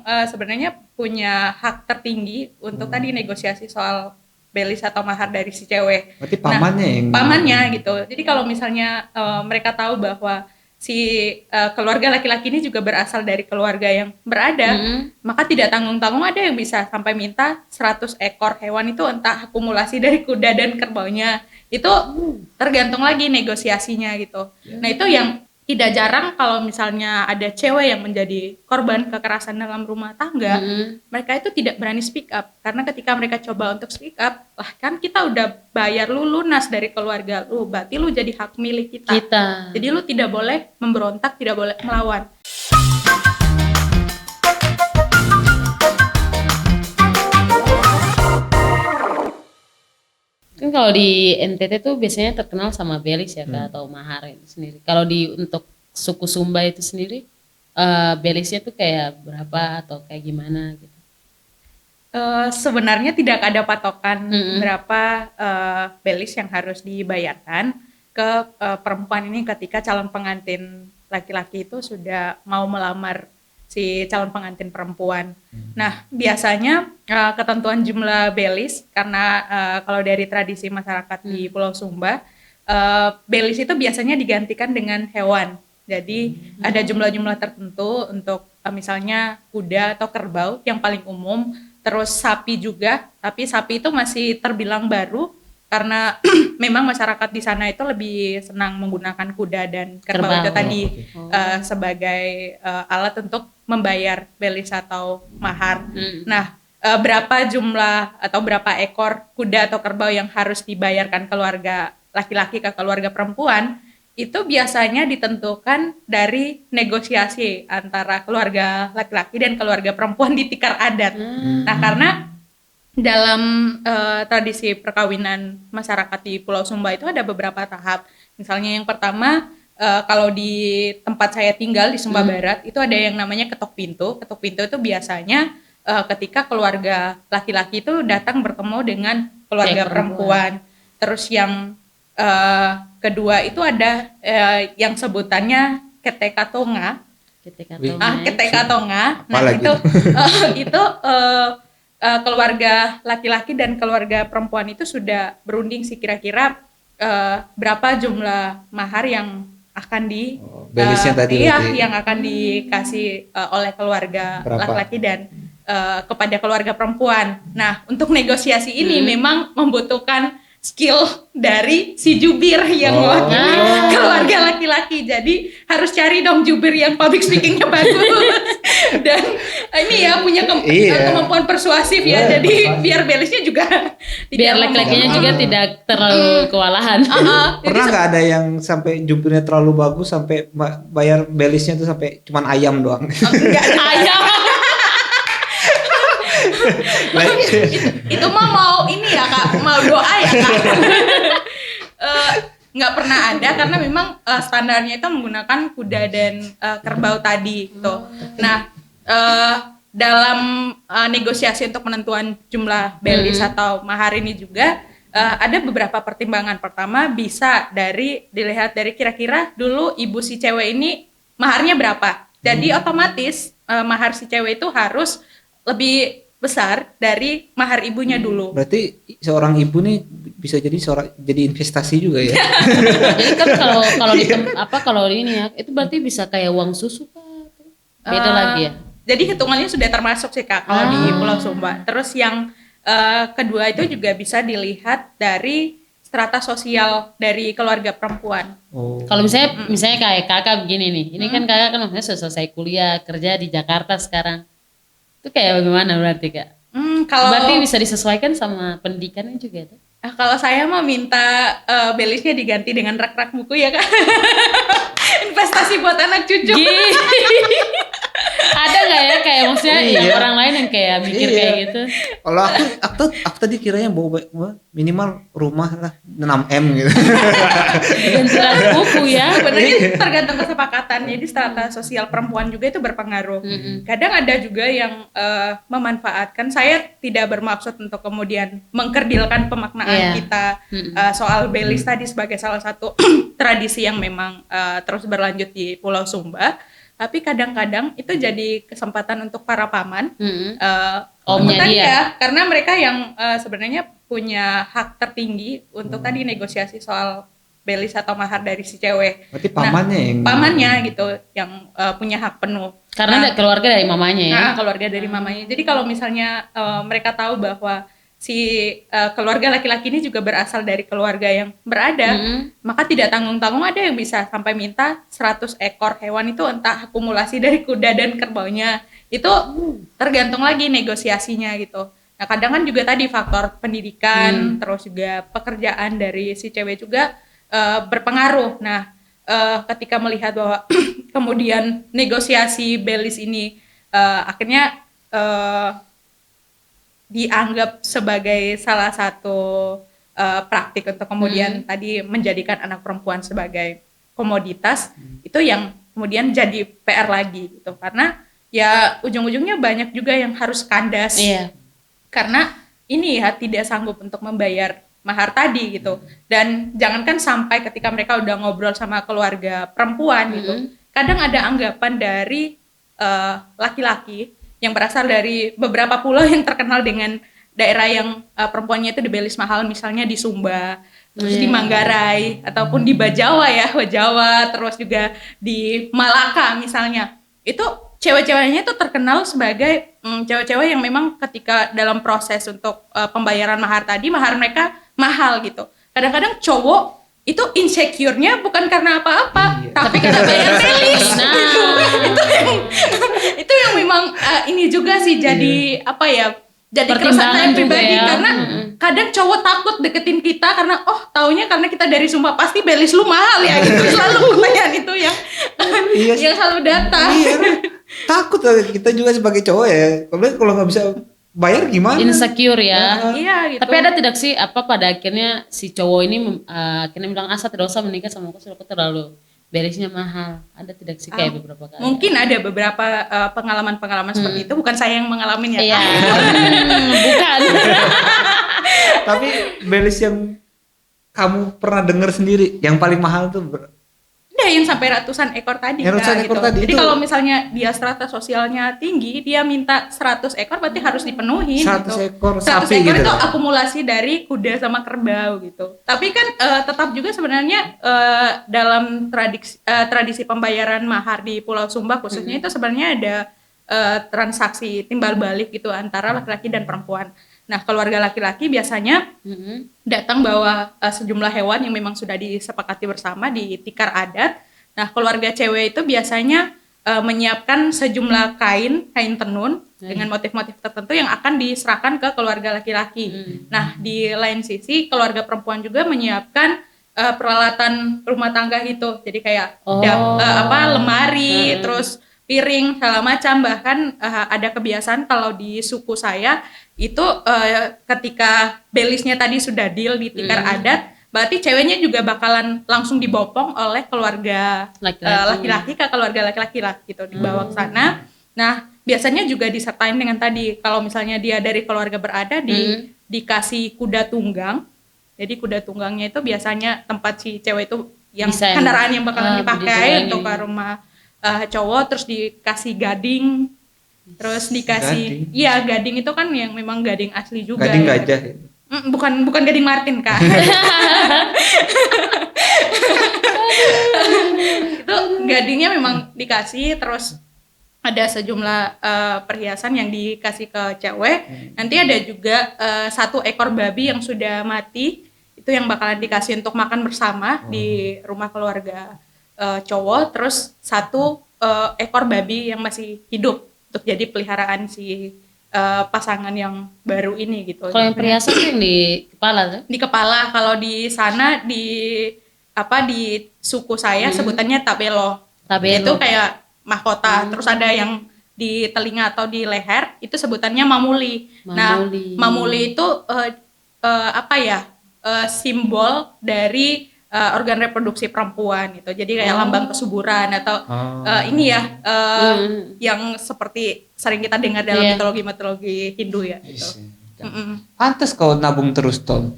sebenarnya punya hak tertinggi untuk tadi negosiasi soal belis atau mahar dari si cewek. Berarti pamannya yang pamannya gitu. Jadi kalau misalnya mereka tahu bahwa si keluarga laki-laki ini juga berasal dari keluarga yang berada, maka tidak tanggung-tanggung ada yang bisa sampai minta 100 ekor hewan itu, entah akumulasi dari kuda dan kerbaunya. Itu tergantung lagi negosiasinya gitu. Nah, itu yang tidak jarang kalau misalnya ada cewek yang menjadi korban kekerasan dalam rumah tangga, mereka itu tidak berani speak up. Karena ketika mereka coba untuk speak up, lah kan kita udah bayar lu lunas dari keluarga lu, berarti lu jadi hak milik kita. Jadi lu tidak boleh memberontak, tidak boleh melawan. Kan kalau di NTT tuh biasanya terkenal sama belis ya Kak, atau mahar itu sendiri. Kalau untuk suku Sumba itu sendiri, belisnya tuh kayak berapa atau kayak gimana gitu? Sebenarnya tidak ada patokan berapa belis yang harus dibayarkan ke perempuan ini ketika calon pengantin laki-laki itu sudah mau melamar si calon pengantin perempuan. Nah, biasanya ketentuan jumlah belis, karena kalau dari tradisi masyarakat di Pulau Sumba, belis itu biasanya digantikan dengan hewan. Jadi ada jumlah-jumlah tertentu untuk misalnya kuda atau kerbau yang paling umum, terus sapi juga, tapi sapi itu masih terbilang baru karena memang masyarakat di sana itu lebih senang menggunakan kuda dan kerbau itu tadi sebagai alat untuk membayar belis atau mahar. Nah, berapa jumlah atau berapa ekor kuda atau kerbau yang harus dibayarkan keluarga laki-laki ke keluarga perempuan, itu biasanya ditentukan dari negosiasi antara keluarga laki-laki dan keluarga perempuan di tikar adat. Nah, karena dalam tradisi perkawinan masyarakat di Pulau Sumba itu ada beberapa tahap. Misalnya yang pertama, kalau di tempat saya tinggal di Sumba Barat, itu ada yang namanya ketok pintu. Ketok pintu itu biasanya ketika keluarga laki-laki itu datang bertemu dengan keluarga perempuan. Terus yang kedua itu ada yang sebutannya keteka tonga. Keteka tonga. Nah, itu keluarga laki-laki dan keluarga perempuan itu sudah berunding sih kira-kira berapa jumlah mahar yang akan yang akan dikasih oleh keluarga laki-laki dan kepada keluarga perempuan. Nah, untuk negosiasi ini memang membutuhkan skill dari si jubir yang mewakili keluarga laki-laki. Jadi harus cari dong jubir yang public speakingnya bagus dan ini ya punya kemampuan persuasif ya. Jadi biar belisnya juga biar laki-lakinya juga tidak terlalu kewalahan. Pernah nggak ada yang sampai jubirnya terlalu bagus sampai bayar belisnya tuh sampai cuman ayam doang? Enggak ada ayam. itu mah mau ini ya Kak, mau doa ya Kak. Nggak pernah ada karena memang standarnya itu menggunakan kuda dan kerbau tadi gitu. Nah, dalam negosiasi untuk penentuan jumlah belis atau mahar ini juga ada beberapa pertimbangan. Pertama, bisa dilihat dari kira-kira dulu ibu si cewek ini maharnya berapa. Jadi otomatis mahar si cewek itu harus lebih besar dari mahar ibunya dulu. Berarti seorang ibu nih bisa jadi investasi juga ya. Jadi kan kalau ini ya, itu berarti bisa kayak uang susu Kak. Beda lagi ya. Jadi hitungannya sudah termasuk sih Kak kalau di Pulau Sumba. Terus yang kedua itu juga bisa dilihat dari strata sosial dari keluarga perempuan. Kalau misalnya kayak kakak begini nih. Ini kan kakak kan maksudnya sudah selesai kuliah, kerja di Jakarta sekarang. Itu kayak bagaimana berarti Kak? Berarti bisa disesuaikan sama pendidikannya juga tuh? Kalau saya mau minta belisnya diganti dengan rak-rak buku ya Kak. Investasi buat anak cucu. Ada nggak ya kayak maksudnya orang lain yang kayak mikir kayak gitu? Kalau aku tadi kiranya bawa minimal rumah lah 6M gitu. Ganti buku ya. Sebenarnya tergantung kesepakatan. Jadi strata sosial perempuan juga itu berpengaruh. Kadang ada juga yang memanfaatkan. Saya tidak bermaksud untuk kemudian mengkerdilkan pemaknaan kita soal belis tadi sebagai salah satu tradisi yang memang terus berlanjut di Pulau Sumba. Tapi kadang-kadang itu jadi kesempatan untuk para paman, omnya tadi dia ya, karena mereka yang sebenarnya punya hak tertinggi untuk tadi negosiasi soal belis atau mahar dari si cewek. Berarti pamannya gitu yang punya hak penuh. karena keluarga dari mamanya ya. Nah, keluarga dari mamanya. Jadi kalau misalnya mereka tahu bahwa si keluarga laki-laki ini juga berasal dari keluarga yang berada, maka tidak tanggung-tanggung ada yang bisa sampai minta 100 ekor hewan itu, entah akumulasi dari kuda dan kerbaunya. Itu tergantung lagi negosiasinya gitu. Nah, kadang kan juga tadi faktor pendidikan, terus juga pekerjaan dari si cewek juga berpengaruh. Nah, ketika melihat bahwa kemudian negosiasi belis ini akhirnya dianggap sebagai salah satu praktik untuk kemudian tadi menjadikan anak perempuan sebagai komoditas, itu yang kemudian jadi PR lagi gitu, karena ya ujung-ujungnya banyak juga yang harus kandas karena ini ya tidak sanggup untuk membayar mahar tadi gitu. Dan jangankan sampai ketika mereka udah ngobrol sama keluarga perempuan gitu, kadang ada anggapan dari laki-laki yang berasal dari beberapa pulau yang terkenal dengan daerah yang perempuannya itu di belis mahal, misalnya di Sumba, terus di Manggarai, ataupun di Bajawa ya, Bajawa, terus juga di Malaka misalnya. Itu cewek-ceweknya itu terkenal sebagai cewek-cewek yang memang ketika dalam proses untuk pembayaran mahar tadi, mahar mereka mahal gitu. Kadang-kadang cowok itu insecure-nya bukan karena apa-apa, tapi karena bayar belis. Itu yang memang ini juga sih jadi apa ya? Jadi keresahan pribadi ya. Karena kadang cowok takut deketin kita karena taunya karena kita dari Sumba pasti belis lu mahal ya gitu. Selalu pertanyaan itu yang yang selalu datang. Takut kita juga sebagai cowok ya. Kalau nggak bisa bayar gimana? Insecure ya. Iya gitu. Tapi ada tidak sih pada akhirnya si cowok ini akhirnya bilang tidak usah menikah sama aku terlalu belisnya mahal. Ada tidak sih kayak beberapa kali? Mungkin ada beberapa pengalaman-pengalaman seperti itu. Bukan saya yang mengalaminya. Iya. Bukan. Tapi belis yang kamu pernah dengar sendiri yang paling mahal tuh ada yang sampai ratusan ekor tadi. Jadi kalau misalnya dia strata sosialnya tinggi, dia minta 100 ekor berarti harus dipenuhi 100 gitu. ekor 100 sapi ekor gitu. Itu akumulasi dari kuda sama kerbau gitu. Tapi kan tetap juga sebenarnya dalam tradisi pembayaran mahar di Pulau Sumba khususnya itu sebenarnya ada transaksi timbal balik gitu antara laki-laki dan perempuan. Nah, keluarga laki-laki biasanya datang bawa sejumlah hewan yang memang sudah disepakati bersama di tikar adat. Nah, keluarga cewek itu biasanya menyiapkan sejumlah kain tenun dengan motif-motif tertentu yang akan diserahkan ke keluarga laki-laki. Nah, di lain sisi keluarga perempuan juga menyiapkan peralatan rumah tangga gitu. Jadi kayak lemari, terus piring segala macam. Bahkan ada kebiasaan kalau di suku saya itu ketika belisnya tadi sudah deal di tikar adat, berarti ceweknya juga bakalan langsung dibopong oleh keluarga laki-laki ke keluarga laki-laki lah gitu, dibawa ke sana. Nah, biasanya juga disertain dengan tadi kalau misalnya dia dari keluarga berada dikasih kuda tunggang. Jadi kuda tunggangnya itu biasanya tempat si cewek itu yang kendaraan yang bakalan dipakai untuk ke rumah cowok, terus dikasih gading, terus dikasih gading itu kan yang memang gading asli juga. Gading gajah. Bukan gading Martin Kak. Itu gadingnya memang dikasih, terus ada sejumlah perhiasan yang dikasih ke cewek. Nanti ada juga 1 ekor babi yang sudah mati, itu yang bakalan dikasih untuk makan bersama di rumah keluarga cowok. Terus 1 ekor babi yang masih hidup untuk jadi peliharaan si pasangan yang baru ini gitu. Kalau yang perhiasan tuh yang di kepala tuh? Di kepala. Kalau di sana di suku saya sebutannya tabelo. Itu kayak mahkota. Terus ada yang di telinga atau di leher itu sebutannya mamuli. Nah, mamuli itu simbol dari organ reproduksi perempuan gitu. Jadi kayak lambang kesuburan atau yang seperti sering kita dengar dalam mitologi Hindu ya gitu. Pantes kau nabung terus, Tom.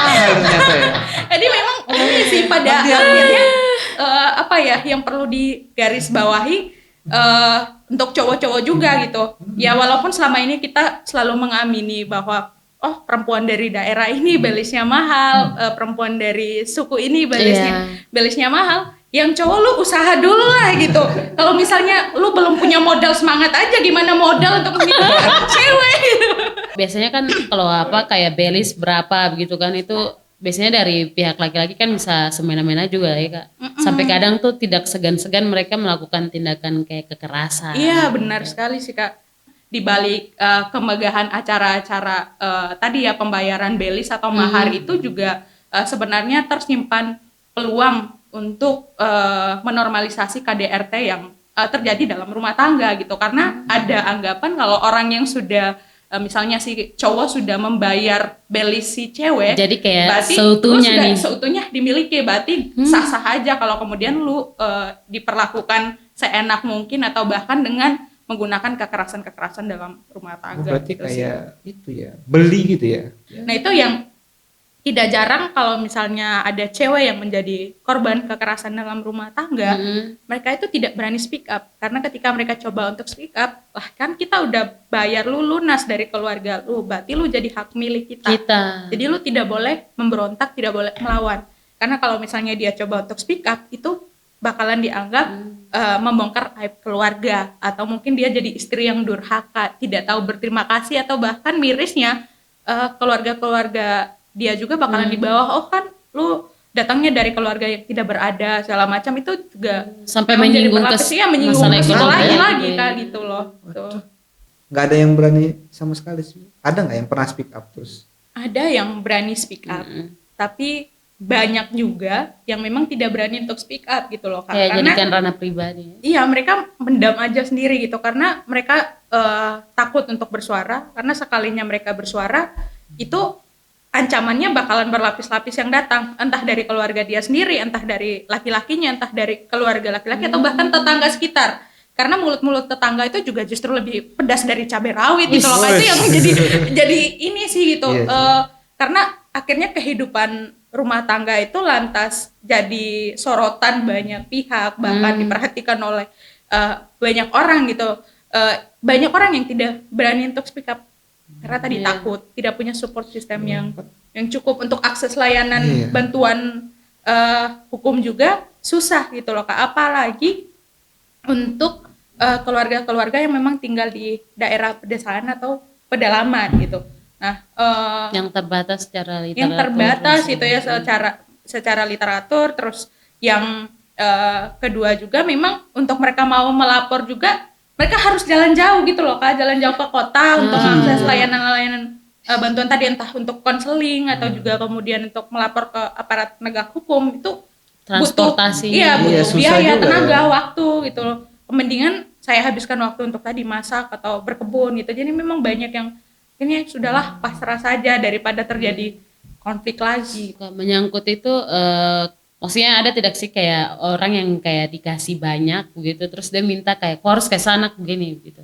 Ternyata ya. Jadi memang ini sih pada akhirnya apa ya yang perlu digarisbawahi untuk cowok-cowok juga gitu. Ya walaupun selama ini kita selalu mengamini bahwa oh perempuan dari daerah ini belisnya mahal, perempuan dari suku ini belisnya mahal. Yang cowok lu usaha dulu lah gitu. Kalau misalnya lu belum punya modal semangat aja, gimana modal untuk memilih cewek gitu. Biasanya kan kalau kayak belis berapa begitu kan, itu biasanya dari pihak laki-laki kan bisa semena-mena juga ya Kak. Sampai kadang tuh tidak segan-segan mereka melakukan tindakan kayak kekerasan. Iya benar sekali sih Kak. Di balik kemegahan acara-acara tadi ya pembayaran belis atau mahar itu juga sebenarnya tersimpan peluang untuk menormalisasi KDRT yang terjadi dalam rumah tangga gitu. Karena ada anggapan kalau orang yang sudah misalnya si cowok sudah membayar belis si cewek, jadi kayak berarti seutuhnya dimiliki, berarti sah-sah aja kalau kemudian lu diperlakukan seenak mungkin atau bahkan dengan menggunakan kekerasan-kekerasan dalam rumah tangga. Berarti kayak itu ya, beli gitu ya. Nah itu yang tidak jarang kalau misalnya ada cewek yang menjadi korban kekerasan dalam rumah tangga, mereka itu tidak berani speak up. Karena ketika mereka coba untuk speak up, lah kan kita udah bayar lu lunas dari keluarga lu, berarti lu jadi hak milik kita. Jadi lu tidak boleh memberontak, tidak boleh melawan. Karena kalau misalnya dia coba untuk speak up, itu bakalan dianggap membongkar aib keluarga. Atau mungkin dia jadi istri yang durhaka, tidak tahu berterima kasih, atau bahkan mirisnya keluarga-keluarga dia juga bakalan di bawah, oh kan lu datangnya dari keluarga yang tidak berada segala macam, itu juga sampai menyinggung menyinggung lagi kan gitu loh. Tuh. Nggak ada yang berani sama sekali sih. Ada nggak yang pernah speak up terus? Ada yang berani speak up, tapi banyak juga yang memang tidak berani untuk speak up gitu loh Kak. Kayak jadikan ranah pribadi. Iya, mereka mendam aja sendiri gitu karena mereka takut untuk bersuara, karena sekalinya mereka bersuara itu ancamannya bakalan berlapis-lapis yang datang, entah dari keluarga dia sendiri, entah dari laki-lakinya, entah dari keluarga laki-laki atau bahkan tetangga sekitar. Karena mulut-mulut tetangga itu juga justru lebih pedas dari cabai rawit gitu loh. Itu yang jadi ini sih gitu. Karena akhirnya kehidupan rumah tangga itu lantas jadi sorotan banyak pihak, bahkan diperhatikan oleh banyak orang gitu. Banyak orang yang tidak berani untuk speak up karena tadi takut, tidak punya support system yang cukup untuk akses layanan bantuan hukum juga susah gitu loh Kak. Apalagi untuk keluarga-keluarga yang memang tinggal di daerah pedesaan atau pedalaman gitu. Nah, yang terbatas secara literatur. Yang terbatas itu ya secara literatur. Terus yang kedua juga memang untuk mereka mau melapor juga mereka harus jalan jauh gitu loh Kak, jalan jauh ke kota untuk mengakses layanan-layanan bantuan tadi, entah untuk konseling atau juga kemudian untuk melapor ke aparat penegak hukum. Itu transportasi butuh biaya, tenaga, waktu gitu loh. Mendingan saya habiskan waktu untuk tadi masak atau berkebun gitu. Jadi memang banyak yang ini sudahlah pasrah saja daripada terjadi konflik lagi. Menyangkut itu maksudnya ada tidak sih kayak orang yang kayak dikasih banyak begitu terus dia minta kayak kau harus kayak sanak begini gitu.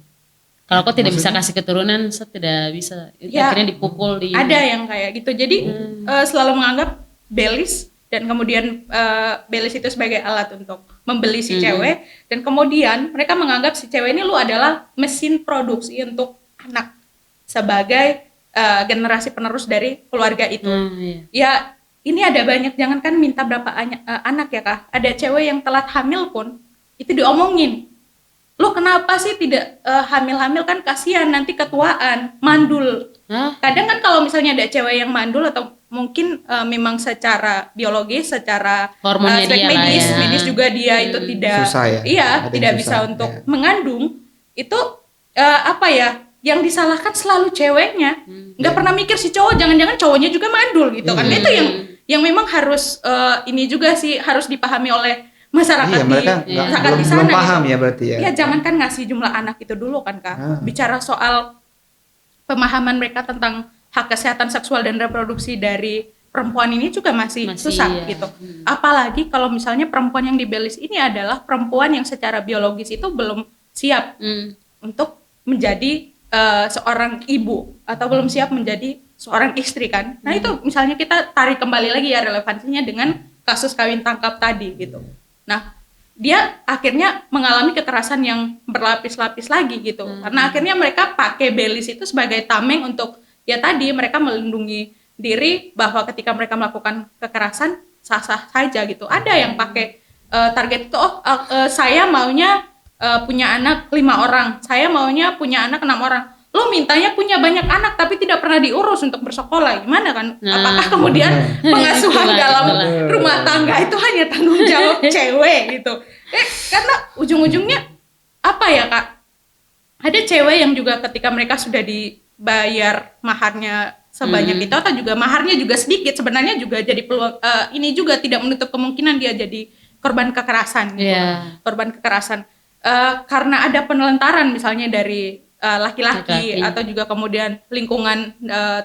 Kalau kau tidak bisa kasih keturunan, saya tidak bisa. Akhirnya dipukul di. Ada yang kayak gitu. Jadi selalu menganggap belis dan kemudian belis itu sebagai alat untuk membeli si cewek, dan kemudian mereka menganggap si cewek ini lu adalah mesin produksi untuk anak sebagai generasi penerus dari keluarga itu. Ya ini ada banyak, jangankan minta berapa anak ya Kak, ada cewek yang telat hamil pun itu diomongin, lu kenapa sih tidak hamil-hamil, kan kasihan nanti ketuaan, mandul. Kadang kan kalau misalnya ada cewek yang mandul atau mungkin memang secara biologis, secara aspek medis juga dia itu tidak susah tidak bisa untuk mengandung, itu yang disalahkan selalu ceweknya, nggak pernah mikir si cowok, jangan-jangan cowoknya juga mandul gitu kan. Itu yang memang harus ini juga sih harus dipahami oleh masyarakat di sana. Belum paham gitu. Ya berarti ya. Ya jangankan ngasih jumlah anak itu dulu kan Kak. Bicara soal pemahaman mereka tentang hak kesehatan seksual dan reproduksi dari perempuan ini juga masih susah gitu. Apalagi kalau misalnya perempuan yang dibelis ini adalah perempuan yang secara biologis itu belum siap untuk menjadi seorang ibu atau belum siap menjadi seorang istri kan. Nah itu misalnya kita tarik kembali lagi ya relevansinya dengan kasus kawin tangkap tadi gitu. Nah, dia akhirnya mengalami kekerasan yang berlapis-lapis lagi gitu. Karena akhirnya mereka pakai belis itu sebagai tameng untuk ya tadi mereka melindungi diri bahwa ketika mereka melakukan kekerasan sah-sah saja gitu. Ada yang pakai target itu saya maunya punya anak 5 orang, saya maunya punya anak 6 orang. Lo mintanya punya banyak anak tapi tidak pernah diurus untuk bersekolah, gimana kan? Apakah kemudian pengasuhan dalam rumah tangga itu hanya tanggung jawab cewek gitu? Karena ujung-ujungnya apa ya Kak? Ada cewek yang juga ketika mereka sudah dibayar maharnya sebanyak itu atau juga maharnya juga sedikit, sebenarnya juga jadi peluang ini juga tidak menutup kemungkinan dia jadi korban kekerasan gitu. Korban kekerasan karena ada penelantaran misalnya dari laki-laki atau juga kemudian lingkungan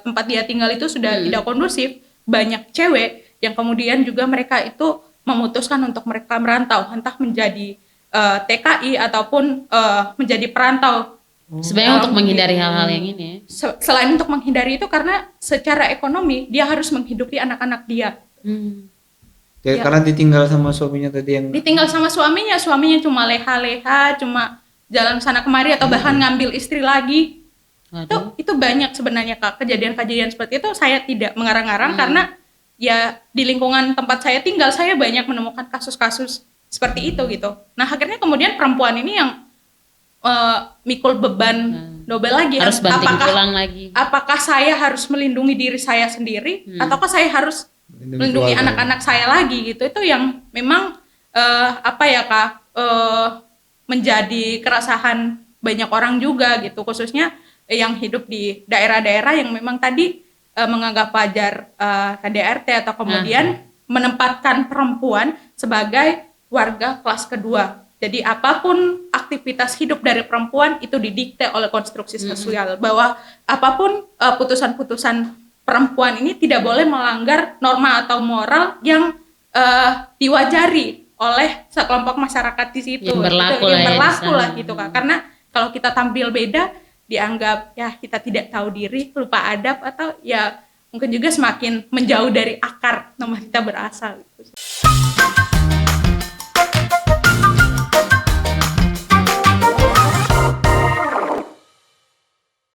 tempat dia tinggal itu sudah tidak kondusif, banyak cewek yang kemudian juga mereka itu memutuskan untuk mereka merantau, entah menjadi TKI ataupun menjadi perantau. Sebenarnya untuk menghindari hal-hal yang ini ya. Selain untuk menghindari itu karena secara ekonomi dia harus menghidupi anak-anak dia. Ya, karena ditinggal sama suaminya tadi yang ditinggal sama suaminya cuma leha-leha, cuma jalan sana kemari atau bahkan ngambil istri lagi. Itu banyak sebenarnya Kak, kejadian-kejadian seperti itu. Saya tidak mengarang-arang karena ya di lingkungan tempat saya tinggal saya banyak menemukan kasus-kasus seperti itu gitu. Nah akhirnya kemudian perempuan ini yang mikul beban double lagi, harus banting tulang lagi. Apakah saya harus melindungi diri saya sendiri ataukah saya harus melindungi anak-anak saya lagi gitu? Itu yang memang apa ya Kak, menjadi keresahan banyak orang juga gitu, khususnya yang hidup di daerah-daerah yang memang tadi menganggap wajar KDRT atau kemudian menempatkan perempuan sebagai warga kelas kedua. Jadi apapun aktivitas hidup dari perempuan itu didikte oleh konstruksi sosial, bahwa apapun putusan-putusan perempuan ini tidak boleh melanggar norma atau moral yang diwajari oleh sekelompok masyarakat di situ, yang berlaku lah gitu Kak. Karena kalau kita tampil beda dianggap ya kita tidak tahu diri, lupa adab, atau ya mungkin juga semakin menjauh dari akar tempat kita berasal gitu.